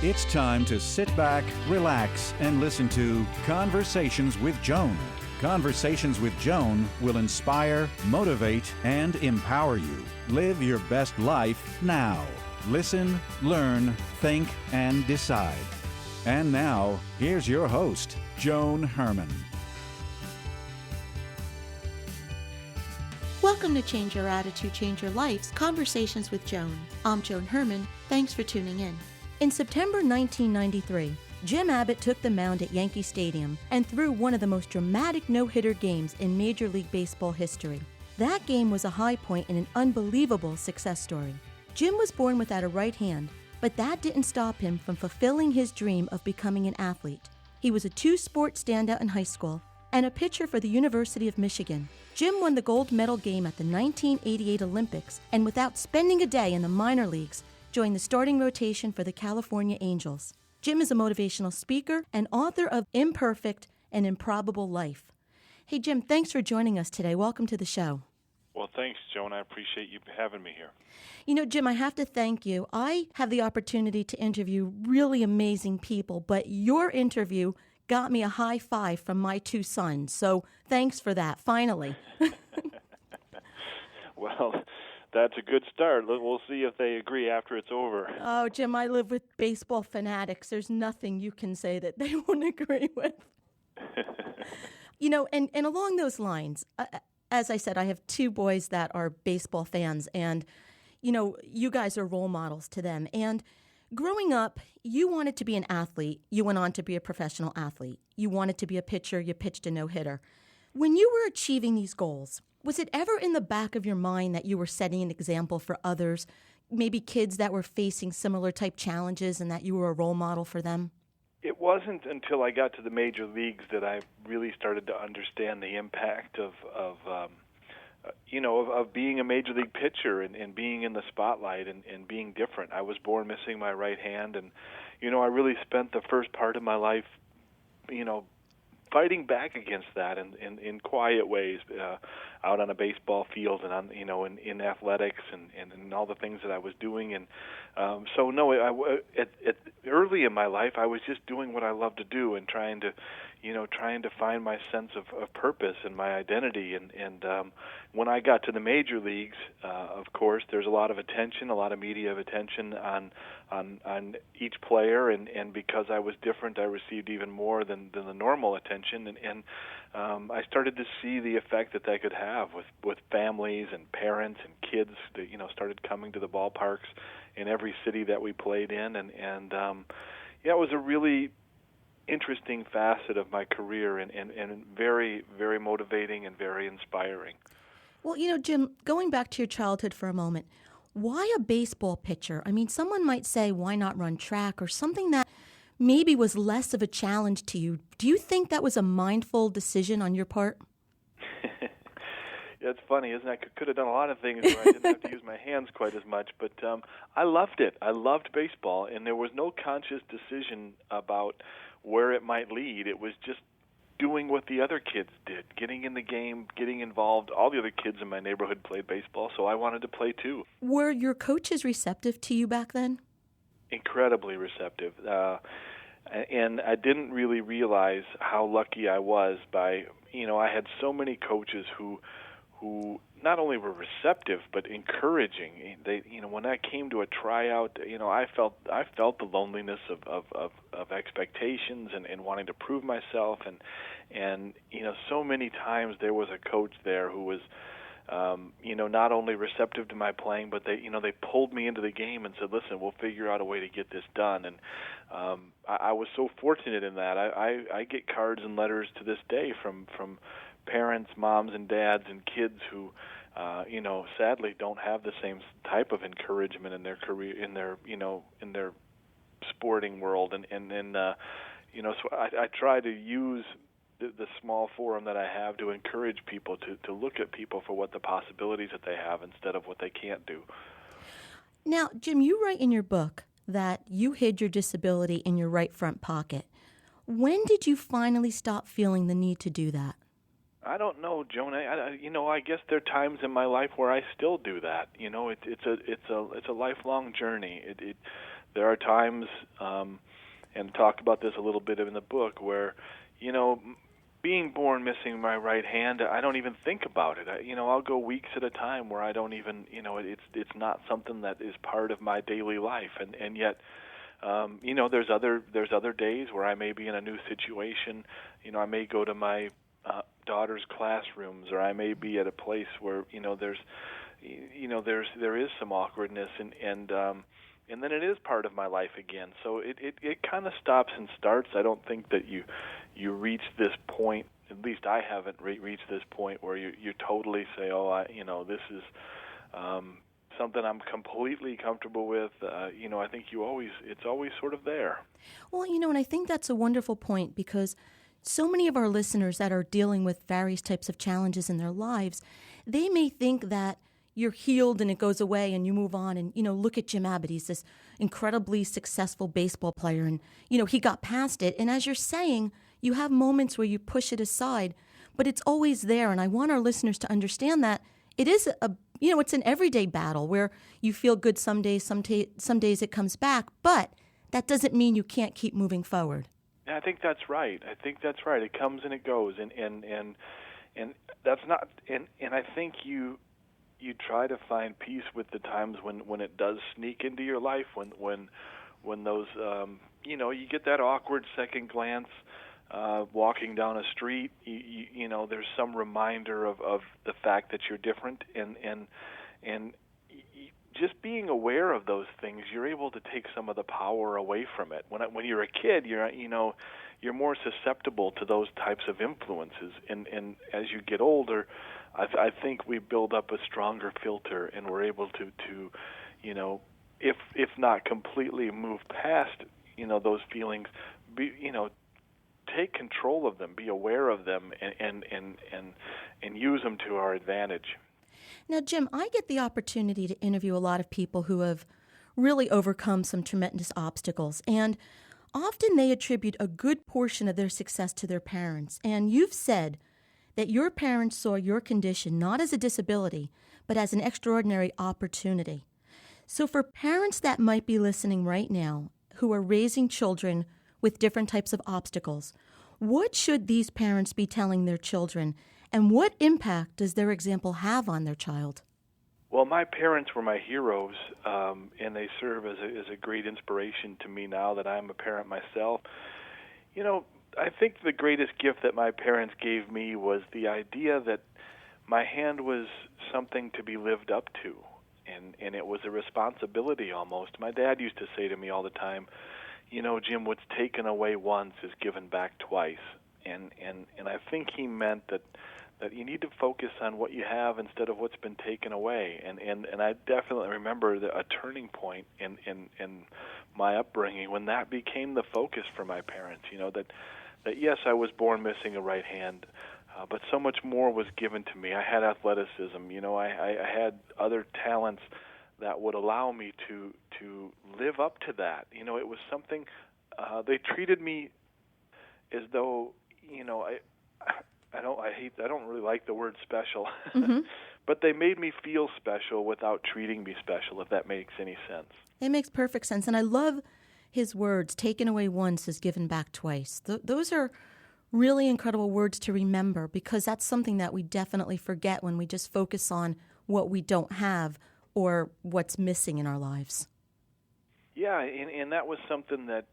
It's time to sit back, relax, and listen to Conversations with Joan. Conversations with Joan will inspire, motivate, and empower you. Live your best life now. Listen, learn, think, and decide. And now, here's your host, Joan Herman. Welcome to Change Your Attitude, Change Your Life's Conversations with Joan. I'm Joan Herman. Thanks for tuning in. In September 1993, Jim Abbott took the mound at Yankee Stadium and threw one of the most dramatic no-hitter games in Major League Baseball history. That game was a high point in an unbelievable success story. Jim was born without a right hand, but that didn't stop him from fulfilling his dream of becoming an athlete. He was a two-sport standout in high school and a pitcher for the University of Michigan. Jim won the gold medal game at the 1988 Olympics and without spending a day in the minor leagues, joined the starting rotation for the California Angels. Jim is a motivational speaker and author of Imperfect and Improbable Life. Hey, Jim, thanks for joining us today. Welcome to the show. Well, thanks, Joan. I appreciate you having me here. You know, Jim, I have to thank you. I have the opportunity to interview really amazing people, but your interview got me a high five from my two sons. So thanks for that, finally. Well, that's a good start. We'll see if they agree after it's over. Oh, Jim, I live with baseball fanatics. There's nothing you can say that they won't agree with. You know, and along those lines, as I said, I have two boys that are baseball fans, and, you know, you guys are role models to them. And growing up, you wanted to be an athlete. You went on to be a professional athlete. You wanted to be a pitcher. You pitched a no-hitter. When you were achieving these goals, was it ever in the back of your mind that you were setting an example for others, maybe kids that were facing similar type challenges, and that you were a role model for them? It wasn't until I got to the major leagues that I really started to understand the impact of being a major league pitcher and being in the spotlight and being different. I was born missing my right hand, and, you know, I really spent the first part of my life, you know, fighting back against that in quiet ways, out on a baseball field and on, you know, in athletics and all the things that I was doing. And early in my life, I was just doing what I loved to do and trying to find my sense of purpose and my identity. And when I got to the major leagues, of course, there's a lot of attention, a lot of media attention on each player, and because I was different, I received even more than the normal attention, and I started to see the effect that could have with families and parents and kids that, you know, started coming to the ballparks in every city that we played in, and it was a really interesting facet of my career and very, very motivating and very inspiring. Well, you know, Jim, going back to your childhood for a moment, why a baseball pitcher? I mean, someone might say, why not run track or something that maybe was less of a challenge to you? Do you think that was a mindful decision on your part? It's funny, isn't it? I could have done a lot of things where I didn't have to use my hands quite as much, but I loved it. I loved baseball, and there was no conscious decision about where it might lead. It was just doing what the other kids did, getting in the game, getting involved. All the other kids in my neighborhood played baseball, so I wanted to play too. Were your coaches receptive to you back then? Incredibly receptive. And I didn't really realize how lucky I was by, you know, I had so many coaches who not only were receptive but encouraging. They, you know, when I came to a tryout, you know, I felt the loneliness of expectations and wanting to prove myself, and you know, so many times there was a coach there who was, you know, not only receptive to my playing, but they pulled me into the game and said, "Listen, we'll figure out a way to get this done." And I was so fortunate in that. I get cards and letters to this day from parents, moms and dads and kids who, you know, sadly don't have the same type of encouragement in their career, in their sporting world. And you know, so I try to use the small forum that I have to encourage people to look at people for what the possibilities that they have instead of what they can't do. Now, Jim, you write in your book that you hid your disability in your right front pocket. When did you finally stop feeling the need to do that? I don't know, Joan. I guess there are times in my life where I still do that. You know, it's a lifelong journey. there are times, and talk about this a little bit in the book, where, being born missing my right hand, I don't even think about it. I'll go weeks at a time where I don't even, it's not something that is part of my daily life, and yet, there's other days where I may be in a new situation. I may go to my daughter's classrooms, or I may be at a place where there is some awkwardness, and then it is part of my life again. So it kind of stops and starts. I don't think that you reach this point. At least I haven't reached this point where you totally say, this is something I'm completely comfortable with. I think it's always sort of there. Well, and I think that's a wonderful point, because so many of our listeners that are dealing with various types of challenges in their lives, they may think that you're healed and it goes away and you move on. And, look at Jim Abbott. He's this incredibly successful baseball player, and, he got past it. And as you're saying, you have moments where you push it aside, but it's always there. And I want our listeners to understand that it is it's an everyday battle where you feel good some days, some days it comes back, but that doesn't mean you can't keep moving forward. I think that's right. It comes and it goes, and that's not. And I think you try to find peace with the times when it does sneak into your life, when those you get that awkward second glance walking down a street. There's some reminder of the fact that you're different, and just being aware of those things, you're able to take some of the power away from it. When you're a kid, you're more susceptible to those types of influences, and as you get older, I think we build up a stronger filter, and we're able to if not completely move past those feelings, take control of them, be aware of them, and use them to our advantage. Now, Jim, I get the opportunity to interview a lot of people who have really overcome some tremendous obstacles, and often they attribute a good portion of their success to their parents. And you've said that your parents saw your condition not as a disability, but as an extraordinary opportunity. So for parents that might be listening right now who are raising children with different types of obstacles, what should these parents be telling their children, and what impact does their example have on their child? Well, my parents were my heroes, and they serve as a great inspiration to me now that I'm a parent myself. I think the greatest gift that my parents gave me was the idea that my hand was something to be lived up to, and it was a responsibility almost. My dad used to say to me all the time, Jim, what's taken away once is given back twice. And I think he meant that you need to focus on what you have instead of what's been taken away. And I definitely remember a turning point in my upbringing when that became the focus for my parents. That yes, I was born missing a right hand, but so much more was given to me. I had athleticism. I had other talents that would allow me to live up to that. It was something. They treated me as though I don't really like the word special, mm-hmm. But they made me feel special without treating me special, if that makes any sense. It makes perfect sense, and I love his words, taken away once is given back twice. Those are really incredible words to remember, because that's something that we definitely forget when we just focus on what we don't have or what's missing in our lives. Yeah, and that was something that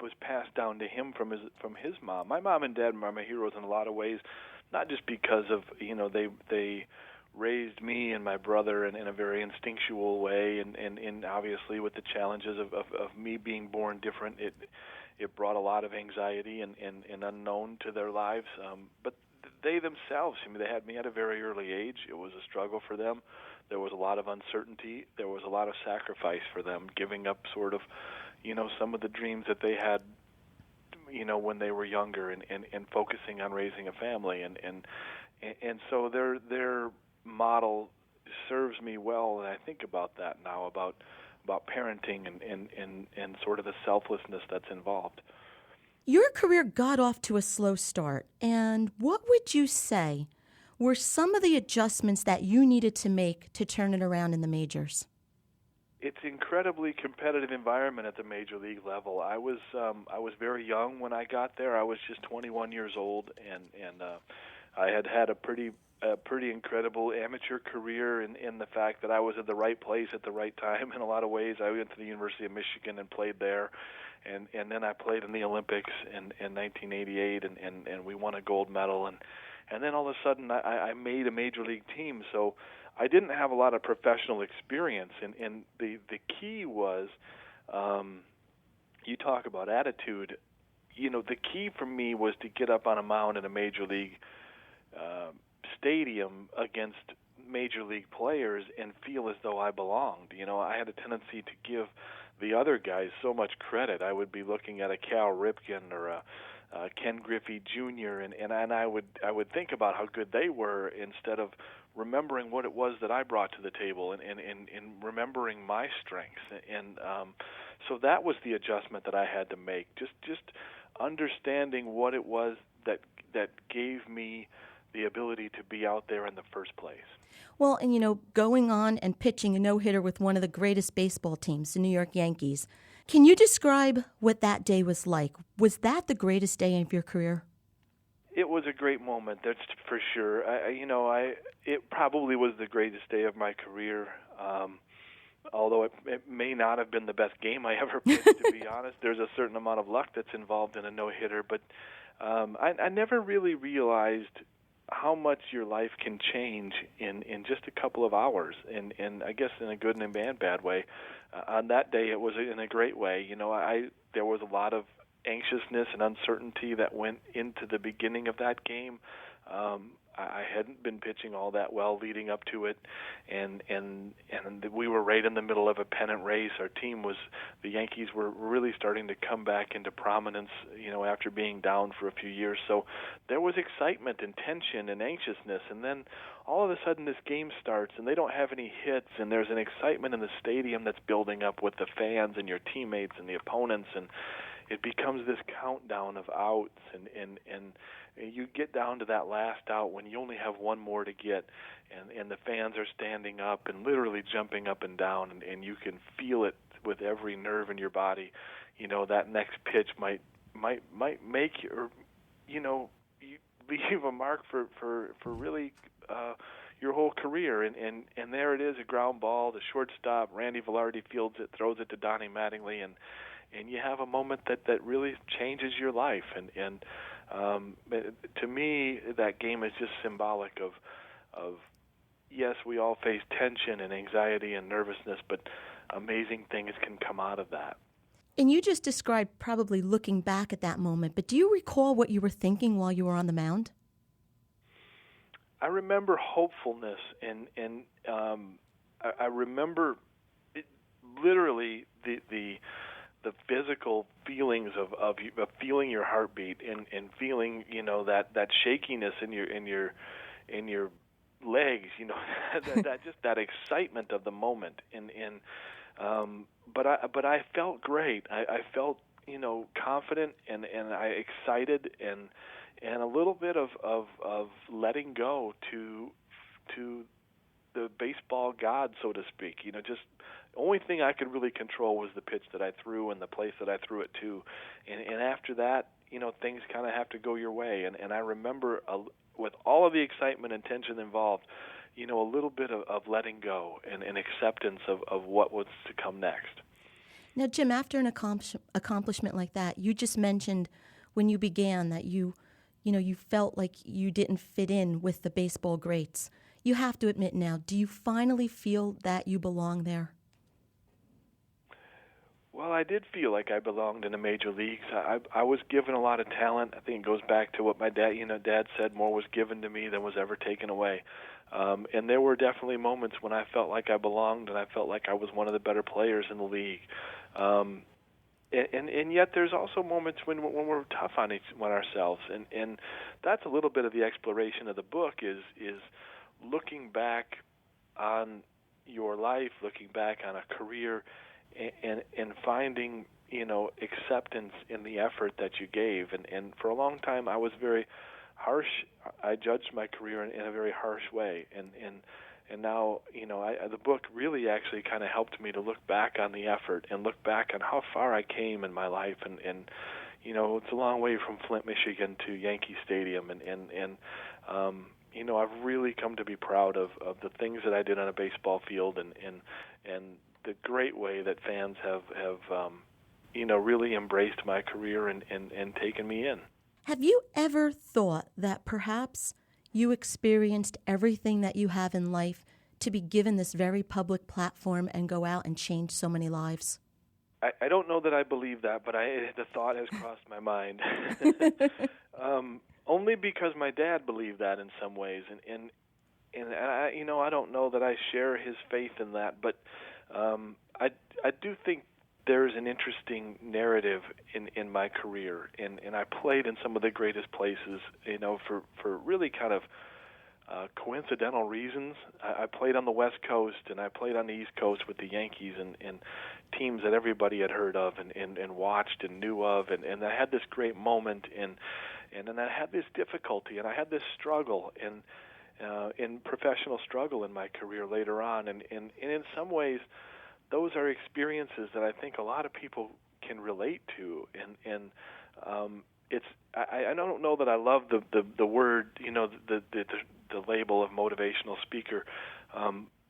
was passed down to him from his mom. My mom and dad are my heroes in a lot of ways, not just because of they raised me and my brother in a very instinctual way, and obviously with the challenges of me being born different, it brought a lot of anxiety and unknown to their lives. But they themselves, they had me at a very early age. It was a struggle for them. There was a lot of uncertainty. There was a lot of sacrifice for them, giving up sort of, some of the dreams that they had, when they were younger, and focusing on raising a family. And so their model serves me well, and I think about that now, about parenting and sort of the selflessness that's involved. Your career got off to a slow start, and what would you say were some of the adjustments that you needed to make to turn it around in the majors? it's incredibly competitive environment at the major league level. I was very young when I got there. I was just 21 years old, and I had a pretty incredible amateur career in the fact that I was at the right place at the right time in a lot of ways. I went to the University of Michigan and played there, and then I played in the Olympics in 1988, and we won a gold medal, and then all of a sudden I made a major league team. So I didn't have a lot of professional experience, and the key was, you talk about attitude. The key for me was to get up on a mound in a major league stadium against major league players and feel as though I belonged. I had a tendency to give the other guys so much credit. I would be looking at a Cal Ripken or a Ken Griffey Jr. and I would think about how good they were instead of remembering what it was that I brought to the table and remembering my strengths. And so that was the adjustment that I had to make. Just understanding what it was that gave me the ability to be out there in the first place. Well, and going on and pitching a no-hitter with one of the greatest baseball teams, the New York Yankees. Can you describe what that day was like? Was that the greatest day of your career? It was a great moment, that's for sure. It probably was the greatest day of my career. Although it may not have been the best game I ever pitched, to be honest. There's a certain amount of luck that's involved in a no-hitter, but I never really realized how much your life can change in just a couple of hours, and I guess in a good and a bad way. On that day, it was in a great way. There was a lot of anxiousness and uncertainty that went into the beginning of that game. I hadn't been pitching all that well leading up to it, and we were right in the middle of a pennant race. Our team the Yankees were really starting to come back into prominence, after being down for a few years. So there was excitement and tension and anxiousness, and then all of a sudden this game starts, and they don't have any hits, and there's an excitement in the stadium that's building up with the fans and your teammates and the opponents, and it becomes this countdown of outs, and you get down to that last out when you only have one more to get, and the fans are standing up and literally jumping up and down, and you can feel it with every nerve in your body. That next pitch might make you leave a mark for really your whole career, and there it is, a ground ball, the shortstop Randy Velarde fields it, throws it to Donnie Mattingly, and you have a moment that really changes your life. And to me, that game is just symbolic of yes, we all face tension and anxiety and nervousness, but amazing things can come out of that. And you just described probably looking back at that moment, but do you recall what you were thinking while you were on the mound? I remember hopefulness, and I remember literally the physical feelings of feeling your heartbeat and feeling that shakiness in your legs, that excitement of the moment, but I felt great. I felt confident and I excited and a little bit of letting go to the baseball god, so to speak. Just the only thing I could really control was the pitch that I threw and the place that I threw it to. And after that, things kind of have to go your way. And I remember with all of the excitement and tension involved, a little bit of letting go and acceptance of what was to come next. Now, Jim, after an accomplishment like that, you just mentioned when you began that you felt like you didn't fit in with the baseball greats. You have to admit now, do you finally feel that you belong there? Well, I did feel like I belonged in the major leagues. I was given a lot of talent. I think it goes back to what my dad said, more was given to me than was ever taken away. And there were definitely moments when I felt like I belonged and I felt like I was one of the better players in the league. And yet there's also moments when we're tough on ourselves. And that's a little bit of the exploration of the book is looking back on your life, looking back on a career, and finding, acceptance in the effort that you gave. And for a long time, I was very harsh. I judged my career in a very harsh way. And now, the book really actually kind of helped me to look back on the effort and look back on how far I came in my life, and it's a long way from Flint, Michigan to Yankee Stadium, and I've really come to be proud of the things that I did on a baseball field, and the great way that fans have really embraced my career and taken me in. Have you ever thought that perhaps you experienced everything that you have in life to be given this very public platform and go out and change so many lives? I don't know that I believe that, but the thought has crossed my mind. Only because my dad believed that in some ways, and I don't know that I share his faith in that, but I do think there's an interesting narrative in my career, and I played in some of the greatest places, for really kind of coincidental reasons. I played on the West Coast, and I played on the East Coast with the Yankees and teams that everybody had heard of and watched and knew of, and I had this great moment, and then I had this difficulty, and I had this struggle, in professional struggle in my career later on, and in some ways, those are experiences that I think a lot of people can relate to, and it's I don't know that I love the word, the label of motivational speaker,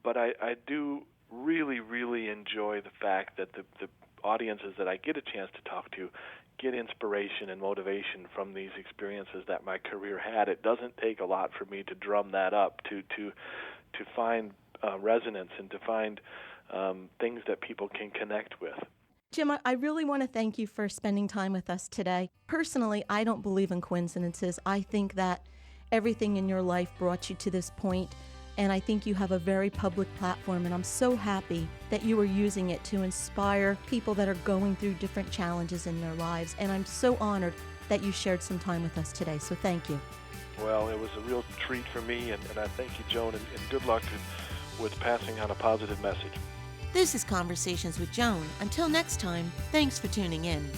but I do really, really enjoy the fact that the audiences that I get a chance to talk to get inspiration and motivation from these experiences that my career had. It doesn't take a lot for me to drum that up, to find resonance and to find things that people can connect with. Jim, I really want to thank you for spending time with us today. Personally, I don't believe in coincidences. I think that everything in your life brought you to this point, and I think you have a very public platform, and I'm so happy that you are using it to inspire people that are going through different challenges in their lives, and I'm so honored that you shared some time with us today, so thank you. Well, it was a real treat for me, and I thank you, Joan, and good luck with passing on a positive message. This is Conversations with Joan. Until next time, thanks for tuning in.